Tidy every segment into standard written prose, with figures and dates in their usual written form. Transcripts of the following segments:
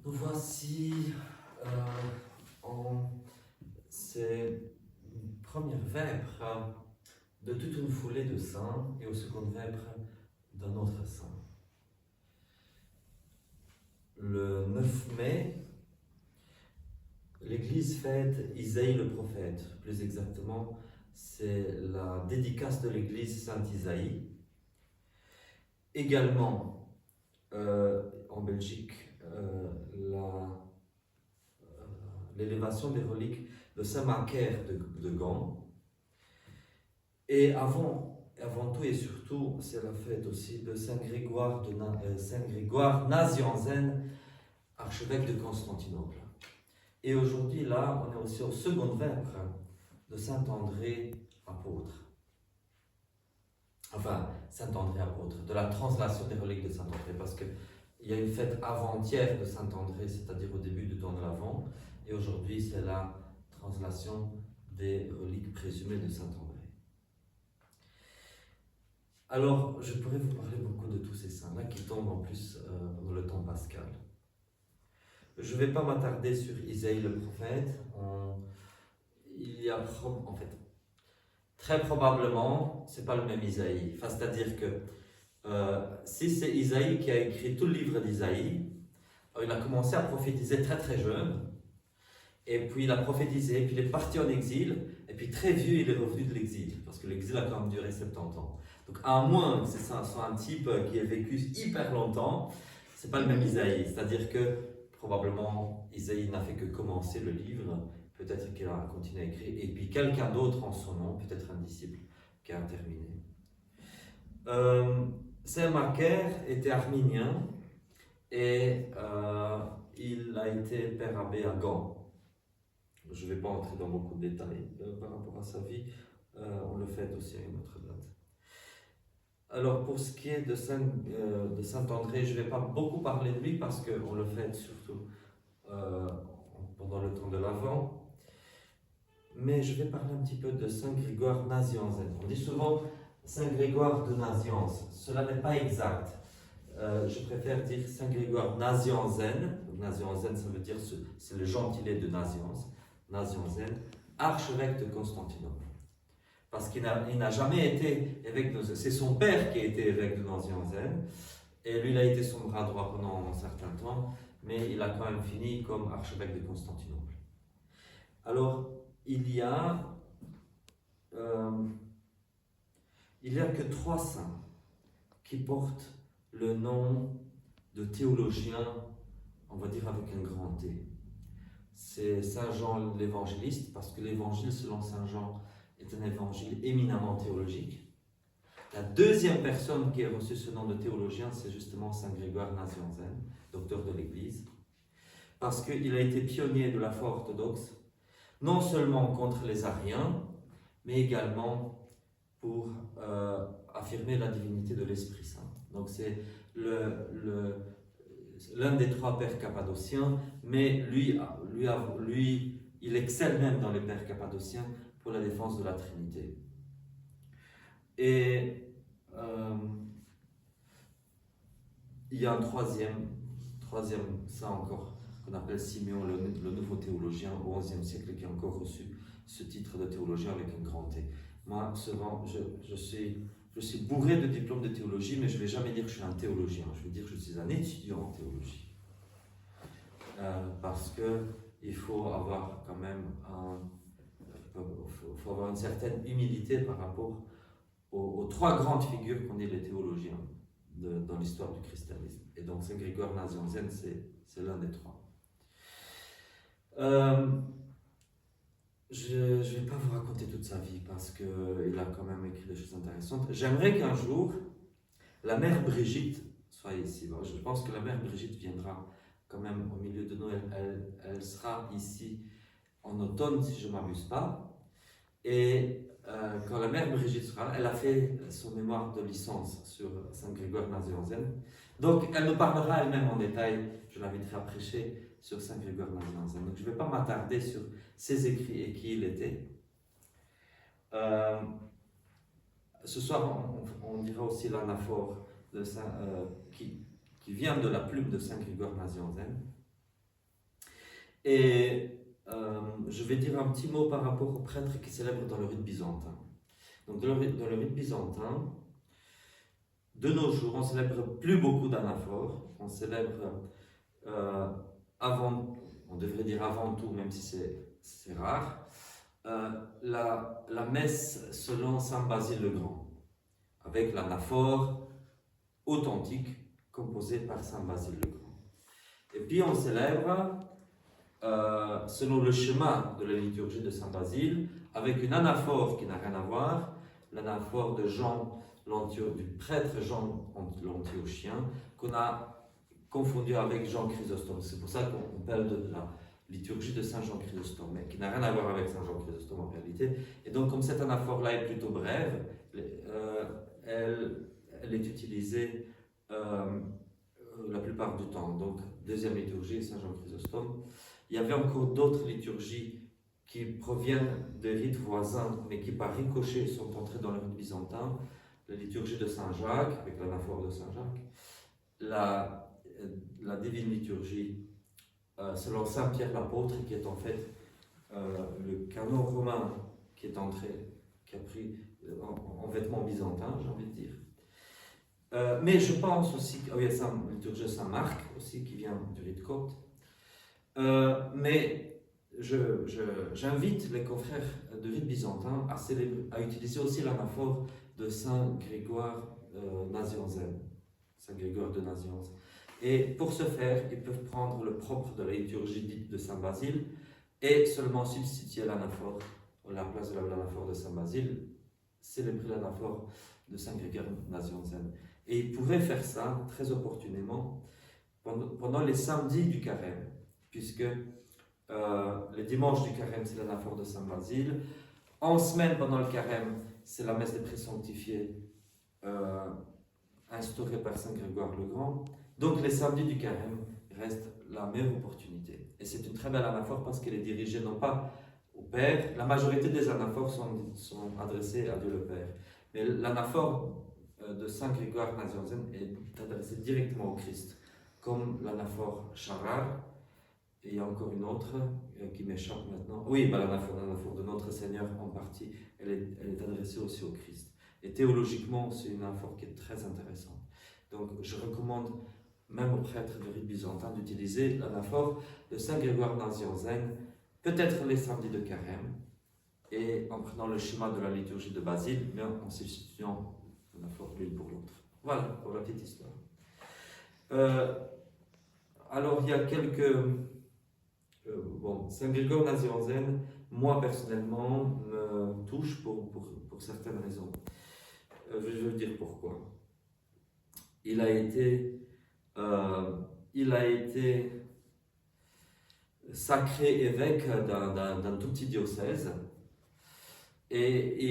Nous voici en ces premières vêpres de toute une foulée de saints et aux secondes vêpres d'un autre saint. Le 9 mai, l'Église fête Isaïe le prophète. Plus exactement, c'est la dédicace de l'Église Saint Isaïe. Également, en Belgique, l'élévation des reliques de Saint Macaire de Gand. Et avant tout et surtout, c'est la fête aussi de Saint Grégoire Nazianzen, archevêque de Constantinople. Et aujourd'hui, là, on est aussi au second vêpres de Saint André apôtre. Enfin, Saint André apôtre, de la translation des reliques de Saint André, parce qu'il y a une fête avant-hier de Saint André, c'est-à-dire au début du temps de l'Avent, et aujourd'hui, c'est la translation des reliques présumées de Saint André. Alors, je pourrais vous parler beaucoup de tous ces saints-là qui tombent en plus dans le temps pascal. Je ne vais pas m'attarder sur Isaïe le prophète. Il y a en fait, très probablement, ce n'est pas le même Isaïe. Enfin, c'est-à-dire que si c'est Isaïe qui a écrit tout le livre d'Isaïe, il a commencé à prophétiser très très jeune, et puis il a prophétisé, puis il est parti en exil, et puis très vieux, il est revenu de l'exil, parce que l'exil a quand même duré 70 ans. Donc à moins que ce soit un type qui ait vécu hyper longtemps, c'est pas le même Isaïe. C'est-à-dire que probablement Isaïe n'a fait que commencer le livre, peut-être qu'il a continué à écrire, et puis quelqu'un d'autre en son nom, peut-être un disciple, qui a terminé. Saint Macaire était arménien et il a été père abbé à Gand. Je ne vais pas entrer dans beaucoup de détails par rapport à sa vie, on le fête aussi à une autre date. Alors pour ce qui est de Saint André, je ne vais pas beaucoup parler de lui parce qu'on le fête surtout pendant le temps de l'Avent. Mais je vais parler un petit peu de Saint Grégoire Nazianzen. On dit souvent Saint Grégoire de Nazianze. Cela n'est pas exact. Je préfère dire Saint Grégoire Nazianzen. Nazianzen, ça veut dire c'est le gentilé de Nazianze. Nazianzen, archevêque de Constantinople. Parce qu'il n'a jamais été évêque de... C'est son père qui a été évêque de Nazianzen. Et lui, il a été son bras droit pendant un certain temps. Mais il a quand même fini comme archevêque de Constantinople. Alors, il y a que 3 saints qui portent le nom de théologiens, on va dire avec un grand T. C'est Saint Jean l'évangéliste, parce que l'évangile selon Saint Jean est un évangile éminemment théologique. La deuxième personne qui a reçu ce nom de théologien, c'est justement Saint Grégoire Nazianzen, docteur de l'Église, parce qu'il a été pionnier de la foi orthodoxe, non seulement contre les ariens, mais également pour affirmer la divinité de l'Esprit Saint. Donc c'est l'un des 3 pères cappadociens, mais lui, il excelle même dans les pères cappadociens pour la défense de la Trinité. Et il y a un troisième saint encore, qu'on appelle Siméon, le nouveau théologien au XIe siècle, qui a encore reçu ce titre de théologien avec un grand T. Moi, souvent, je suis bourré de diplômes de théologie, mais je ne vais jamais dire que je suis un théologien. Je vais dire que je suis un étudiant en théologie. Parce qu'il faut avoir quand même faut avoir une certaine humilité par rapport aux 3 grandes figures qu'ont dit les théologiens dans l'histoire du christianisme. Et donc Saint Grégoire Nazianzen, c'est l'un des 3. Je ne vais pas vous raconter toute sa vie parce qu'il a quand même écrit des choses intéressantes. J'aimerais qu'un jour, la mère Brigitte soit ici. Bon, je pense que la mère Brigitte viendra quand même au milieu de Noël. Elle sera ici en automne, si je ne m'abuse pas. Et quand la mère Brigitte sera là, elle a fait son mémoire de licence sur Saint Grégoire Nazianzen. Donc, elle me parlera elle-même en détail. Je l'inviterai à prêcher sur Saint Grégoire Nazianzen. Donc, je ne vais pas m'attarder sur ses écrits et qui il était. Ce soir, on dira aussi l'anaphore de qui vient de la plume de Saint Grégoire Nazianzen. Et je vais dire un petit mot par rapport aux prêtres qui célèbrent dans le rite byzantin. Donc dans le rite byzantin, de nos jours, on ne célèbre plus beaucoup d'anaphores. On célèbre avant, on devrait dire avant tout, même si c'est rare, la messe selon Saint Basile le Grand, avec l'anaphore authentique composée par Saint Basile le Grand. Et puis on célèbre selon le schéma de la liturgie de Saint Basile, avec une anaphore qui n'a rien à voir, l'anaphore de du prêtre Jean l'Antiochien, qu'on a confondu avec Jean Chrysostome. C'est pour ça qu'on parle de la liturgie de Saint Jean Chrysostome, mais qui n'a rien à voir avec Saint Jean Chrysostome en réalité. Et donc, comme cette anaphore-là est plutôt brève, elle est utilisée la plupart du temps. Donc, deuxième liturgie, Saint Jean Chrysostome. Il y avait encore d'autres liturgies qui proviennent des rites voisins, mais qui par ricochet sont entrées dans le rite byzantin. La liturgie de Saint Jacques, avec l'anaphore de Saint Jacques, la divine liturgie selon Saint Pierre l'apôtre, qui est en fait le canon romain qui est entré, qui a pris en vêtements byzantins, j'ai envie de dire. Mais je pense aussi qu'il y a la liturgie de Saint Marc aussi, qui vient du rite copte. Mais j'invite les confrères de rite byzantin à utiliser aussi l'anaphore de Saint Grégoire Nazianzen, Saint Grégoire de Nazianze. Et pour ce faire, ils peuvent prendre le propre de la liturgie dite de Saint Basile et seulement substituer l'anaphore à la place de l'anaphore de Saint Basile, célébrer l'anaphore de Saint Grégoire Nazianzen. Et ils pourraient faire ça très opportunément pendant les samedis du carême, puisque le dimanche du carême, c'est l'anaphore de Saint Basile. En semaine, pendant le carême, c'est la messe des présanctifiés instaurée par Saint Grégoire le Grand. Donc les samedis du carême restent la meilleure opportunité. Et c'est une très belle anaphore parce qu'elle est dirigée non pas au Père. La majorité des anaphores sont adressées à Dieu le Père. Mais l'anaphore de Saint Grégoire Nazianzen est adressée directement au Christ, comme l'anaphore Charar. Et il y a encore une autre qui m'échappe maintenant. Oui, l'anaphore de Notre Seigneur en partie, elle est adressée aussi au Christ. Et théologiquement, c'est une anaphore qui est très intéressante. Donc je recommande même aux prêtres de rite byzantin d'utiliser l'anaphore de Saint Grégoire Nazianzen, peut-être les samedis de carême, et en prenant le schéma de la liturgie de Basile, mais en substituant l'anaphore l'une pour l'autre. Voilà pour la petite histoire. Alors il y a quelques... Saint Grégoire Nazianzen, moi personnellement, me touche pour certaines raisons. Je vais vous dire pourquoi. Il a été sacré évêque d'un tout petit diocèse et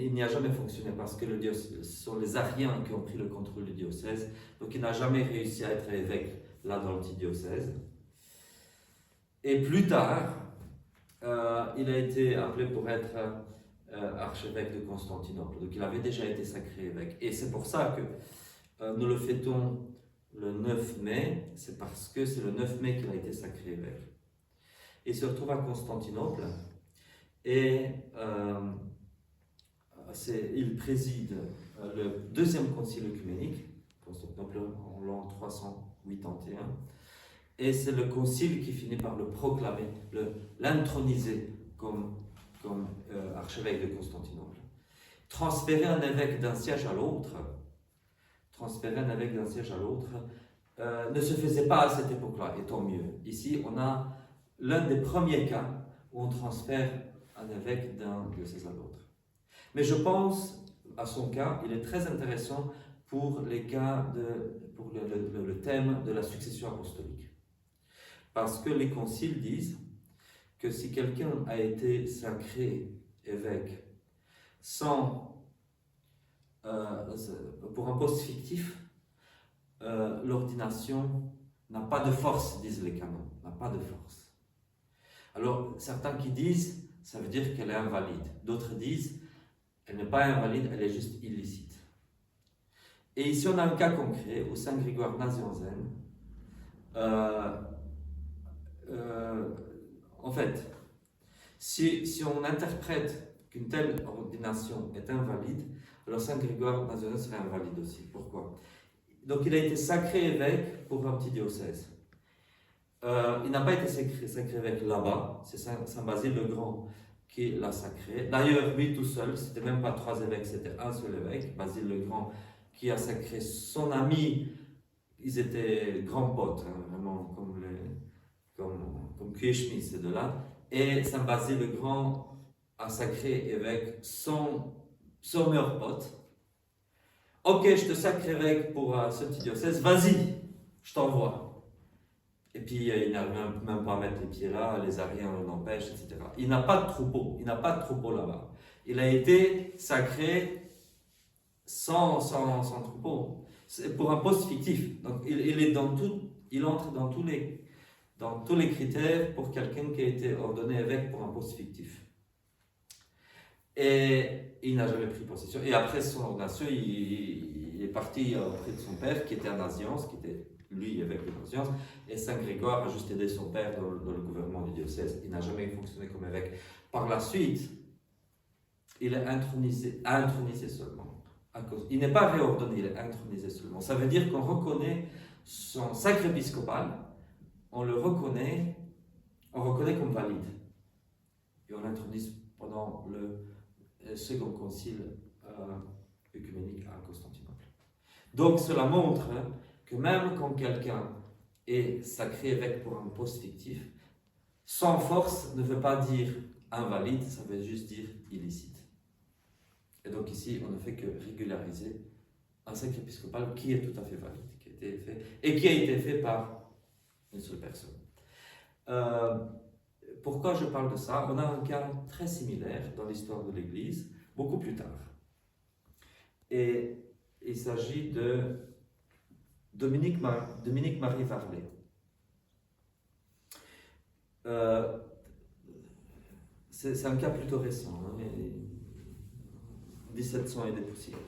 il n'y a jamais fonctionné parce que ce sont les Ariens qui ont pris le contrôle du diocèse, donc il n'a jamais réussi à être évêque là dans le petit diocèse. Et plus tard, il a été appelé pour être archevêque de Constantinople, donc il avait déjà été sacré évêque. Et c'est pour ça que nous le fêtons le 9 mai, c'est parce que c'est le 9 mai qu'il a été sacré évêque. Il se retrouve à Constantinople et il préside le deuxième concile œcuménique, Constantinople en l'an 381, et c'est le concile qui finit par le proclamer, l'introniser comme archevêque de Constantinople. Transférer un évêque d'un siège à l'autre, ne se faisait pas à cette époque-là, et tant mieux. Ici, on a l'un des premiers cas où on transfère un évêque d'un diocèse à l'autre. Mais je pense, à son cas, il est très intéressant pour le thème de la succession apostolique. Parce que les conciles disent que si quelqu'un a été sacré évêque pour un poste fictif, l'ordination n'a pas de force, disent les canons, n'a pas de force. Alors, certains qui disent, ça veut dire qu'elle est invalide. D'autres disent, elle n'est pas invalide, elle est juste illicite. Et ici, on a un cas concret où Saint Grégoire Nazianzen en fait, si on interprète qu'une telle ordination est invalide, alors Saint Grégoire Nazianzen serait invalide aussi. Pourquoi? Donc il a été sacré évêque pour un petit diocèse. Il n'a pas été sacré évêque là-bas, c'est Saint Basile le Grand qui l'a sacré. D'ailleurs, lui tout seul, c'était même pas 3 évêques, c'était un seul évêque, Basile le Grand, qui a sacré son ami. Ils étaient grands potes, hein, vraiment comme cuir chemise, ces deux-là. Et Saint Basile le Grand a sacré évêque son meilleur pote. Ok, je te sacre évêque pour ce petit diocèse, vas-y, je t'envoie. Et puis il n'arrive même pas à mettre les pieds là, les Ariens l'empêchent, etc. Il n'a pas de troupeau là-bas. Il a été sacré sans troupeau. C'est pour un poste fictif. Donc il entre dans tous les critères pour quelqu'un qui a été ordonné évêque pour un poste fictif. Et il n'a jamais pris possession. Et après son ordination, il est parti auprès de son père, qui était à Nazianze, qui était lui évêque de Nazianze. Et Saint Grégoire a juste aidé son père dans le gouvernement du diocèse. Il n'a jamais fonctionné comme évêque. Par la suite, il est intronisé seulement. Il n'est pas réordonné, il est intronisé seulement. Ça veut dire qu'on reconnaît son sacre épiscopal, on le reconnaît comme valide. Et on l'intronise pendant le second concile œcuménique à Constantinople. Donc cela montre que même quand quelqu'un est sacré évêque pour un poste fictif, sans force ne veut pas dire invalide, ça veut juste dire illicite. Et donc ici, on ne fait que régulariser un sacre épiscopal qui est tout à fait valide, qui a été fait par une seule personne. Pourquoi je parle de ça? On a un cas très similaire dans l'histoire de l'Église, beaucoup plus tard. Et il s'agit de Dominique-Marie Varlet. C'est un cas plutôt récent, hein, 1700 et des poussières.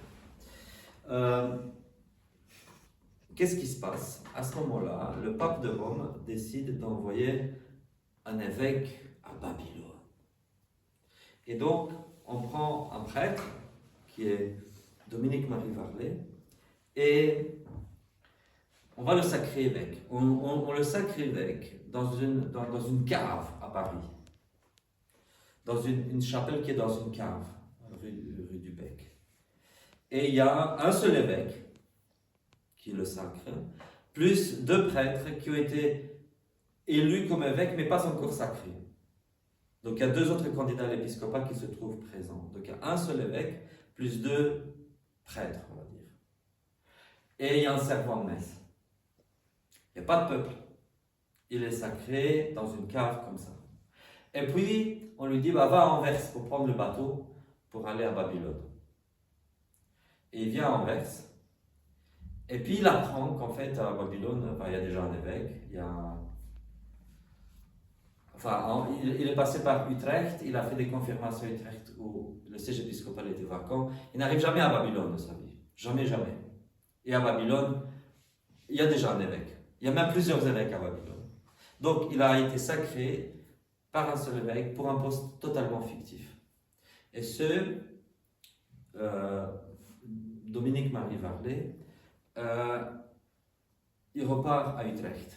Qu'est-ce qui se passe? À ce moment-là, le pape de Rome décide d'envoyer un évêque à Babylone. Et donc, on prend un prêtre, qui est Dominique-Marie Varlet, et on va le sacrer évêque. On le sacre évêque dans une cave à Paris. Dans une chapelle qui est dans une cave, rue du Bec. Et il y a un seul évêque qui le sacre, plus 2 prêtres qui ont été élus comme évêques, mais pas encore sacrés. Donc il y a 2 autres candidats à l'épiscopat qui se trouvent présents. Donc il y a un seul évêque, plus 2 prêtres, on va dire. Et il y a un servant de messe. Il n'y a pas de peuple. Il est sacré dans une cave comme ça. Et puis, on lui dit, va à Anvers pour prendre le bateau pour aller à Babylone. Et il vient à Anvers. Et puis, il apprend qu'en fait, à Babylone, il y a déjà un évêque. Il est passé par Utrecht. Il a fait des confirmations à Utrecht où le siège épiscopal était vacant. Il n'arrive jamais à Babylone de sa vie. Jamais, jamais. Et à Babylone, il y a déjà un évêque. Il y a même plusieurs évêques à Babylone. Donc, il a été sacré par un seul évêque pour un poste totalement fictif. Et Dominique-Marie Varlet, il repart à Utrecht.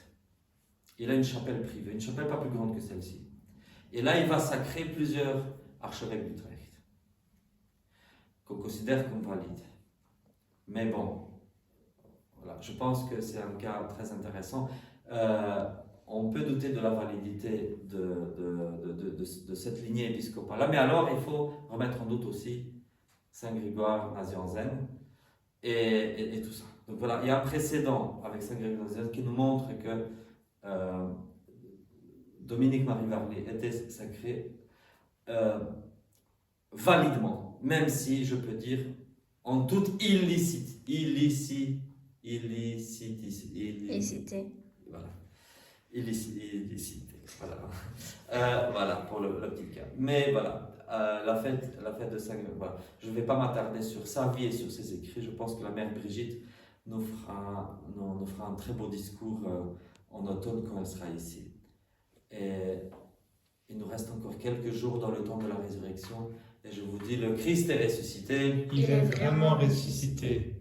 Il a une chapelle privée, une chapelle pas plus grande que celle-ci. Et là, il va sacrer plusieurs archevêques d'Utrecht, qu'on considère comme valides. Mais bon, voilà, je pense que c'est un cas très intéressant. On peut douter de la validité de cette lignée épiscopale-là, mais alors il faut remettre en doute aussi Saint Grégoire Nazianzen et tout ça. Donc voilà, il y a un précédent avec Saint Grégoire Nazianzen qui nous montre que Dominique-Marie Varlet était sacré validement, même si je peux dire en toute illicité. Voilà. Illicité. Voilà. Voilà pour le petit cas. Mais voilà, la fête de Saint Grégoire. Voilà. Je ne vais pas m'attarder sur sa vie et sur ses écrits. Je pense que la mère Brigitte nous fera un très beau discours en automne quand elle sera ici. Et il nous reste encore quelques jours dans le temps de la résurrection. Et je vous dis, le Christ est ressuscité. Il est vraiment ressuscité.